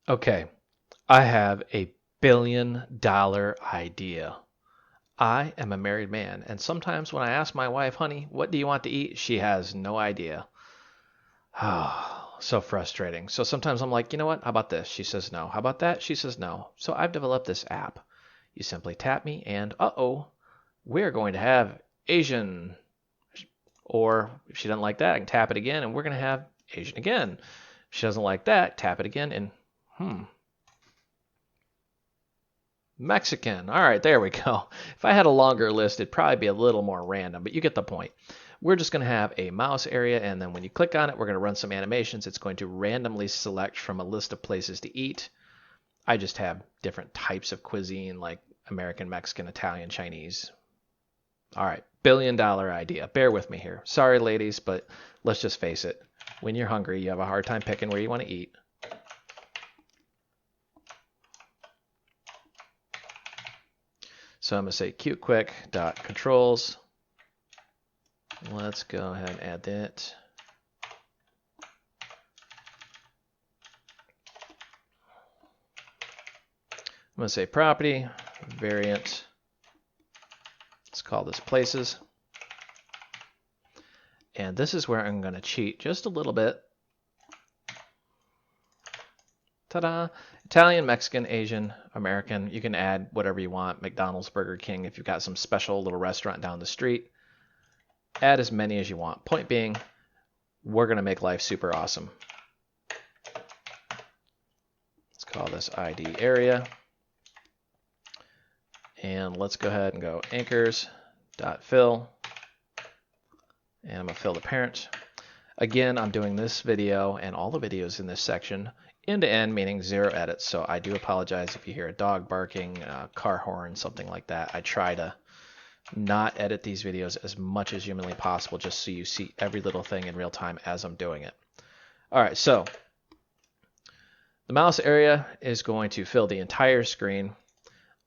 Okay, I have a $1 billion idea. I am a married man, and sometimes when I ask my wife, honey, what do you want to eat? She has no idea. Oh, so frustrating. So sometimes I'm like, you know what? How about this? She says no. How about that? She says no. So I've developed this app. You simply tap me, and uh-oh, we're going to have Asian. Or if she doesn't like that, I can tap it again, and we're going to have Asian again. If she doesn't like that, tap it again, and Mexican. All right, there we go. If I had a longer list, it'd probably be a little more random, but you get the point. We're just going to have a mouse area, and then when you click on it, we're going to run some animations. It's going to randomly select from a list of places to eat. I just have different types of cuisine like American, Mexican, Italian, Chinese. All right, $1 billion idea. Bear with me here. Sorry, ladies, but let's just face it. When you're hungry, you have a hard time picking where you want to eat. So I'm going to say cute quick dot controls. Let's go ahead and add that. I'm going to say property, variant. Let's call this places. And this is where I'm going to cheat just a little bit. Ta-da! Italian, Mexican, Asian, American. You can add whatever you want. McDonald's, Burger King, if you've got some special little restaurant down the street. Add as many as you want. Point being, we're going to make life super awesome. Let's call this ID area. And let's go ahead and go anchors.fill. And I'm going to fill the parent. Again, I'm doing this video and all the videos in this section end to end, meaning 0 edits. So I do apologize if you hear a dog barking, a car horn, something like that. I try to not edit these videos as much as humanly possible just so you see every little thing in real time as I'm doing it. All right, so the mouse area is going to fill the entire screen.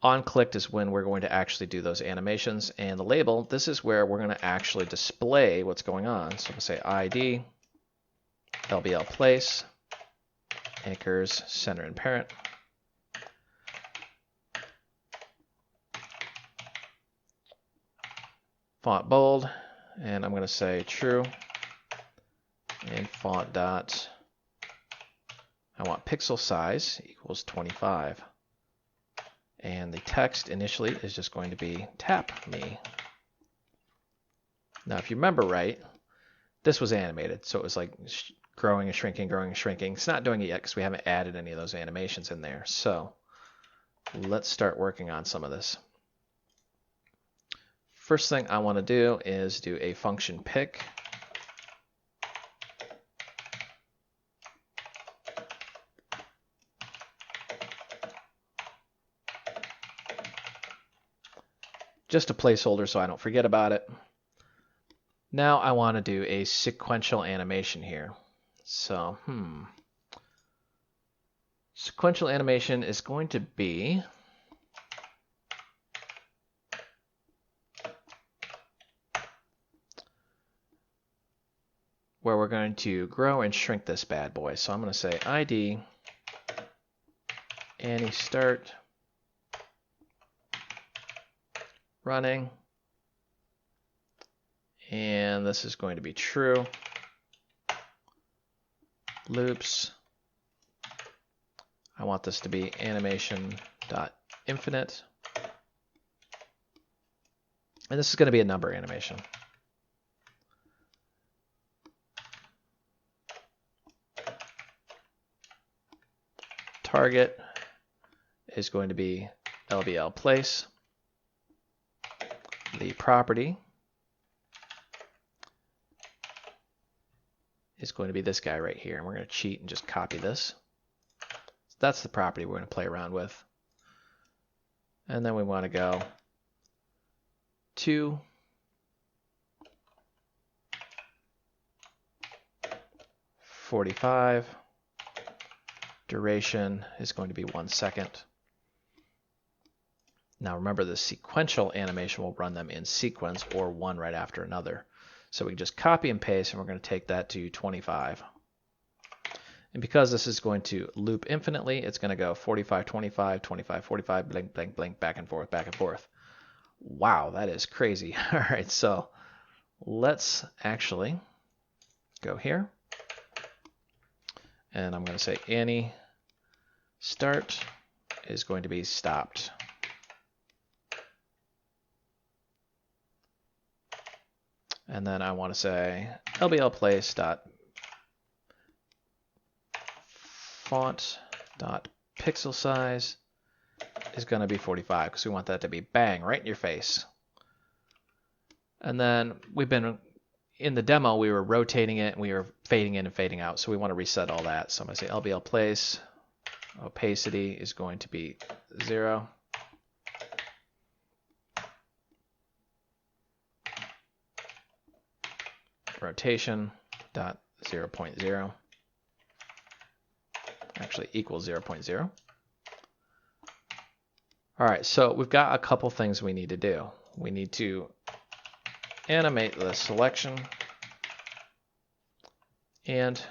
On clicked is when we're going to actually do those animations, and the label, this is where we're going to actually display what's going on. So I'm going to say ID, LBL place, anchors, center and parent. Font bold, and I'm going to say true, and font dot, I want pixel size equals 25. And the text initially is just going to be tap me. Now, if you remember right, this was animated. So it was like growing and shrinking, growing and shrinking. It's not doing it yet because we haven't added any of those animations in there. So let's start working on some of this. First thing I want to do is do a function pick. Just a placeholder so I don't forget about it. Now I want to do a sequential animation here. So, sequential animation is going to be where we're going to grow and shrink this bad boy. So I'm going to say ID, Annie start, running, and this is going to be true. Loops. I want this to be animation.infinite. And this is going to be a number animation. Target is going to be LBL place. The property is going to be this guy right here. And we're going to cheat and just copy this. So that's the property we're going to play around with. And then we want to go to .45. Duration is going to be 1 second. Now remember, the sequential animation will run them in sequence or one right after another. So we can just copy and paste, and we're going to take that to 25. And because this is going to loop infinitely, it's going to go 45, 25, 25, 45, blink, blink, blink, back and forth, back and forth. Wow, that is crazy. All right, so let's actually go here. And I'm going to say any start is going to be stopped. And then I want to say LBL place dot font dot pixel size is going to be 45 because we want that to be bang right in your face. And then we've been in the demo, we were rotating it and we were fading in and fading out. So we want to reset all that. So I'm going to say LBL place opacity is going to be 0. Rotation dot 0.0 actually equals 0.0. All right, so we've got a couple things we need to do. We need to animate the selection, and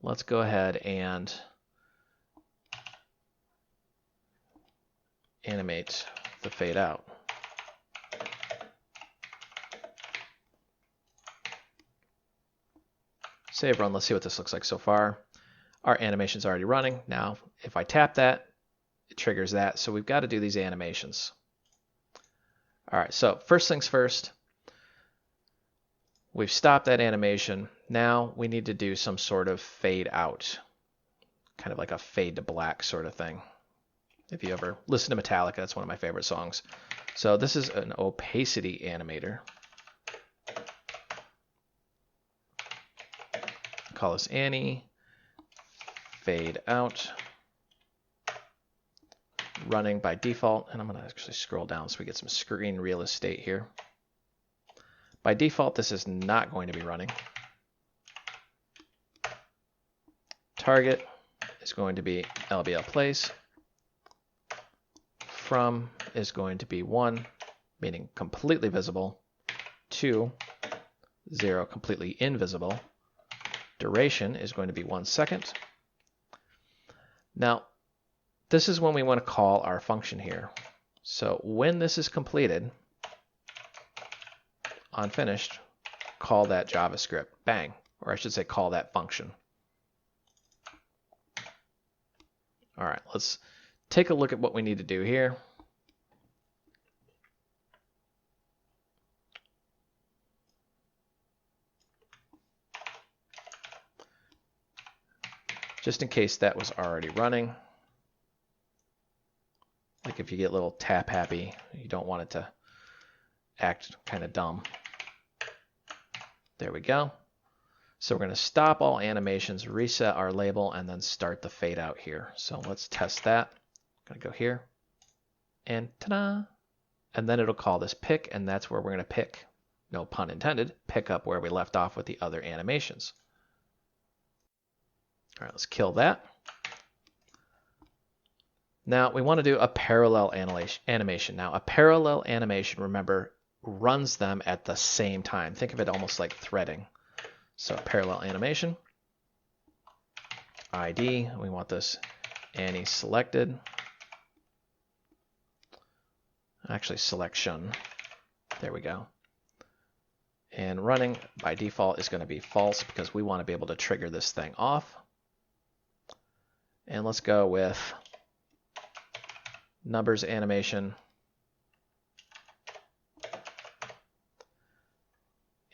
let's go ahead and animate the fade out. Save run. Let's see what this looks like so far. Our animation's already running. Now, if I tap that, it triggers that. So we've got to do these animations. All right, so first things first, we've stopped that animation. Now we need to do some sort of fade out, kind of like a fade to black sort of thing. If you ever listen to Metallica, that's one of my favorite songs. So this is an opacity animator. Call this Annie, fade out, running by default, and I'm going to actually scroll down so we get some screen real estate here. By default, this is not going to be running. Target is going to be LBL place. From is going to be 1, meaning completely visible. 2, 0, completely invisible. Duration is going to be 1 second. Now, this is when we want to call our function here. So when this is completed, on finished, call that JavaScript, bang, or I should say call that function. All right, let's take a look at what we need to do here. Just in case that was already running. Like if you get a little tap happy, you don't want it to act kind of dumb. There we go. So we're going to stop all animations, reset our label, and then start the fade out here. So let's test that. I'm going to go here, and ta-da! And then it'll call this pick, and that's where we're going to pick, no pun intended, pick up where we left off with the other animations. All right, let's kill that. Now we want to do a parallel animation. Now a parallel animation, remember, runs them at the same time. Think of it almost like threading. So parallel animation, ID, we want this Annie selected. Actually selection, there we go. And running by default is going to be false because we want to be able to trigger this thing off. And let's go with numbers animation.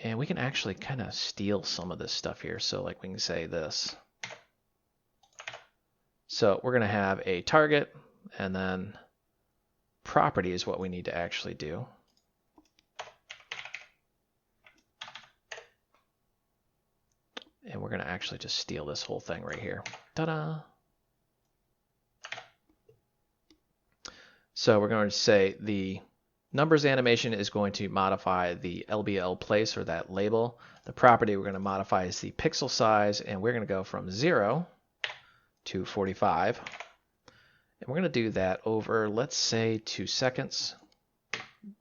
And we can actually kind of steal some of this stuff here. So like we can say this. So we're going to have a target, and then property is what we need to actually do. And we're going to actually just steal this whole thing right here. Ta-da! So we're going to say the numbers animation is going to modify the LBL place, or that label. The property we're going to modify is the pixel size, and we're going to go from 0 to 45. And we're going to do that over, let's say, 2 seconds.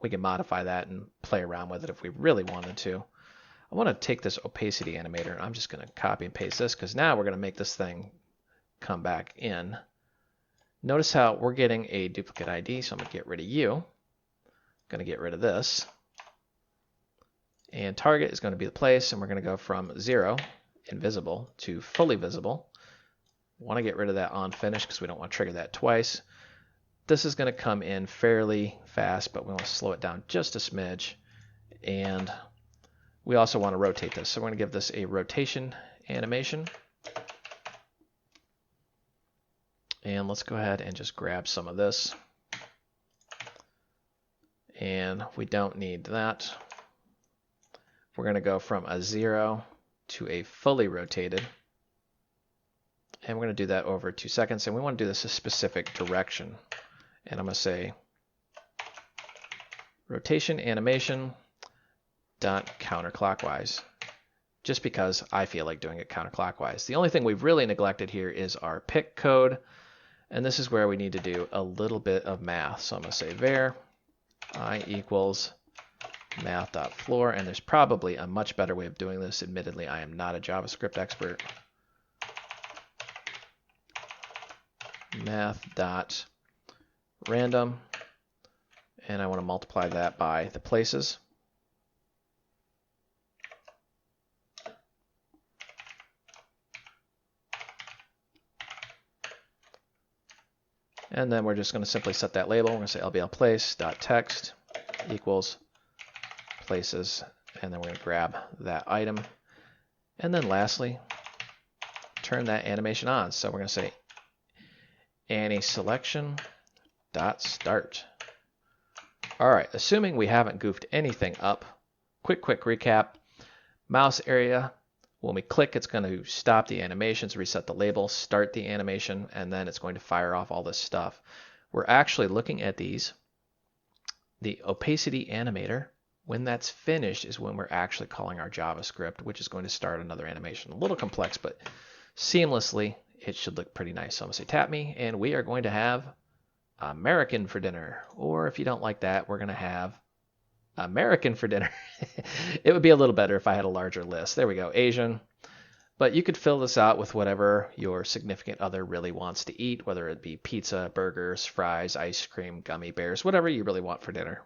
We can modify that and play around with it if we really wanted to. I want to take this opacity animator, and I'm just going to copy and paste this because now we're going to make this thing come back in. Notice how we're getting a duplicate ID, so I'm going to get rid of you. I'm going to get rid of this. And target is going to be the place, and we're going to go from 0, invisible, to fully visible. Want to get rid of that on finish because we don't want to trigger that twice. This is going to come in fairly fast, but we want to slow it down just a smidge. And we also want to rotate this. So we're going to give this a rotation animation. And let's go ahead and just grab some of this. And we don't need that. We're going to go from a 0 to a fully rotated. And we're going to do that over 2 seconds. And we want to do this a specific direction. And I'm going to say rotation animation dot counterclockwise, just because I feel like doing it counterclockwise. The only thing we've really neglected here is our pick code. And this is where we need to do a little bit of math. So I'm going to say var I equals math.floor. And there's probably a much better way of doing this. Admittedly, I am not a JavaScript expert. Math.random. And I want to multiply that by the places. And then we're just going to simply set that label. We're going to say lblplace.text equals places. And then we're going to grab that item. And then lastly, turn that animation on. So we're going to say AnySelection.start. All right, assuming we haven't goofed anything up, quick recap. Mouse area, when we click, it's going to stop the animations, reset the label, start the animation, and then it's going to fire off all this stuff. We're actually looking at these. The opacity animator, when that's finished, is when we're actually calling our JavaScript, which is going to start another animation. A little complex, but seamlessly, it should look pretty nice. So I'm going to say tap me, and we are going to have American for dinner. Or if you don't like that, we're going to have American for dinner. It would be a little better if I had a larger list. There we go, Asian. But you could fill this out with whatever your significant other really wants to eat, whether it be pizza, burgers, fries, ice cream, gummy bears, whatever you really want for dinner.